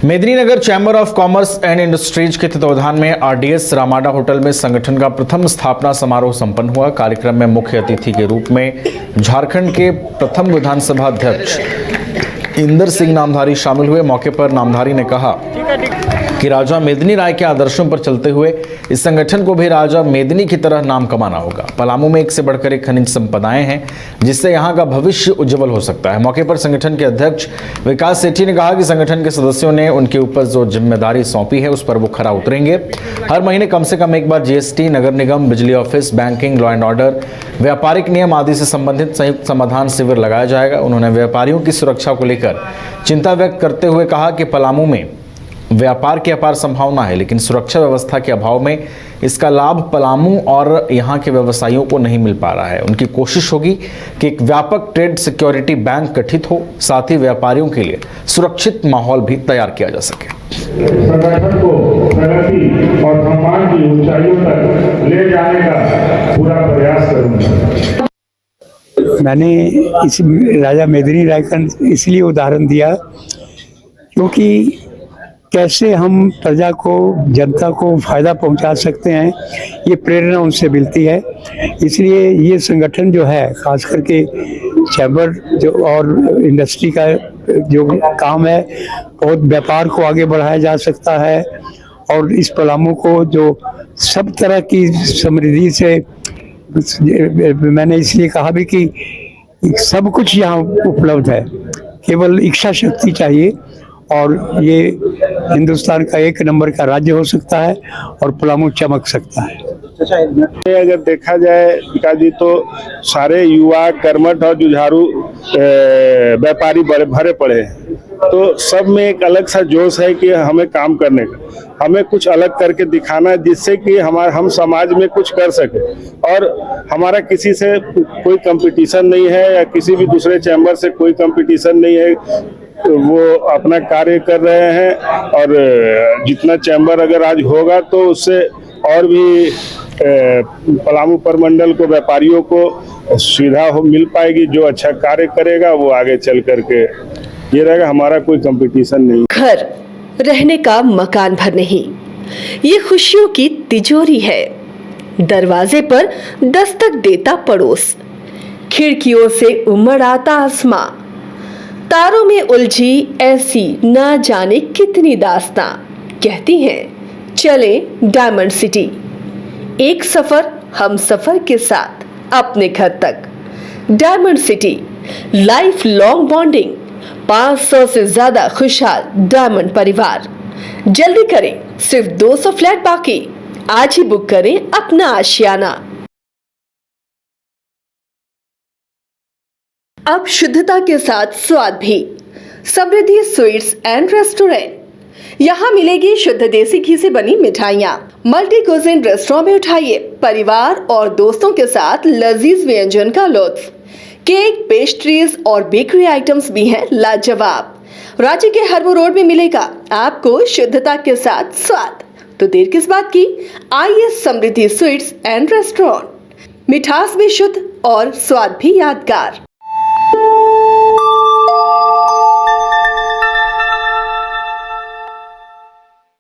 Medininagar chamber of commerce and industries के तत्वावधान में आरडीएस रामाडा होटल में संगठन का प्रथम स्थापना समारोह संपन्न हुआ। कार्यक्रम में मुख्य अतिथि के रूप में झारखंड के प्रथम विधानसभा अध्यक्ष इंदर सिंह नामधारी शामिल हुए। मौके पर नामधारी ने कहा कि राजा मेदिनी राय के आदर्शों पर चलते हुए इस संगठन को भी राजा मेदिनी की तरह नाम कमाना होगा। पलामू में एक से बढ़कर एक खनिज संपदाएं हैं जिससे यहाँ का भविष्य उज्जवल हो सकता है। मौके पर संगठन के अध्यक्ष विकास सेठी ने कहा कि संगठन के सदस्यों ने उनके ऊपर जो जिम्मेदारी सौंपी है उस पर वो खरा उतरेंगे। हर महीने कम से कम एक बार जीएसटी, नगर निगम, बिजली office, banking, law and order, व्यापारिक नियम आदि से संबंधित संयुक्त समाधान शिविर लगाया जाएगा। उन्होंने व्यापारियों की सुरक्षा को लेकर चिंता व्यक्त करते हुए कहा कि पलामू में व्यापार की अपार संभावना है, लेकिन सुरक्षा व्यवस्था के अभाव में इसका लाभ पलामू और यहाँ के व्यवसायियों को नहीं मिल पा रहा है। उनकी कोशिश होगी कि एक व्यापक ट्रेड सिक्योरिटी बैंक गठित हो, साथ ही व्यापारियों के लिए सुरक्षित माहौल भी तैयार किया जा सके। संगठन को प्रगति और सम्मान की ऊंचाइयों तक ले जाने का पूरा प्रयास करूंगा। मैंने इस राजा मेदिनी राय का इसलिए उदाहरण दिया क्योंकि कैसे हम प्रजा को, जनता को फायदा पहुंचा सकते हैं, ये प्रेरणा उनसे मिलती है। इसलिए ये संगठन जो है, खास करके चैम्बर जो और इंडस्ट्री का जो काम है, बहुत व्यापार को आगे बढ़ाया जा सकता है और इस पलामू को जो सब तरह की समृद्धि से, मैंने इसलिए कहा भी कि सब कुछ यहाँ उपलब्ध है, केवल इच्छा शक्ति चाहिए और ये हिंदुस्तान का एक नंबर का राज्य हो सकता है और पलामू चमक सकता है। अगर देखा जाए विकास जी, तो सारे युवा कर्मठ और जुझारू व्यापारी भरे पड़े हैं, तो सब में एक अलग सा जोश है कि हमें काम करने का, हमें कुछ अलग करके दिखाना है जिससे कि हम समाज में कुछ कर सके। और हमारा किसी से कोई कंपटीशन नहीं है या किसी भी दूसरे चैम्बर से कोई कंपटीशन नहीं है। वो अपना कार्य कर रहे हैं और जितना चैम्बर अगर आज होगा तो उससे और भी पलामू प्रमंडल को, व्यापारियों को सुविधा मिल पाएगी। जो अच्छा कार्य करेगा वो आगे चल करके ये रहेगा। हमारा कोई कंपटीशन नहीं। घर रहने का मकान भर नहीं, ये खुशियों की तिजोरी है। दरवाजे पर दस्तक देता पड़ोस, खिड़कियों से उमड़ आता आसमां, तारों में उलझी ऐसी ना जाने कितनी दास्तां। कहती हैं चले डायमंड सिटी, एक सफर हम सफर के साथ अपने घर तक। Diamond city, life long bonding, 500 से ज्यादा खुशहाल डायमंड परिवार। जल्दी करें, सिर्फ 200 फ्लैट बाकी। आज ही बुक करें अपना आशियाना। अब शुद्धता के साथ स्वाद भी। समृद्धि स्वीट्स एंड रेस्टोरेंट, यहाँ मिलेगी शुद्ध देसी घी से बनी मिठाइयाँ। मल्टी कुजिन रेस्टोरेंट में उठाइए परिवार और दोस्तों के साथ लजीज व्यंजन का लुत्फ। केक, पेस्ट्रीज और बेकरी आइटम्स भी हैं लाजवाब। रांची के हरमू रोड में मिलेगा आपको शुद्धता के साथ स्वाद। तो देर किस बात की, आइए समृद्धि स्वीट्स एंड रेस्टोरेंट। मिठास भी शुद्ध और स्वाद भी यादगार।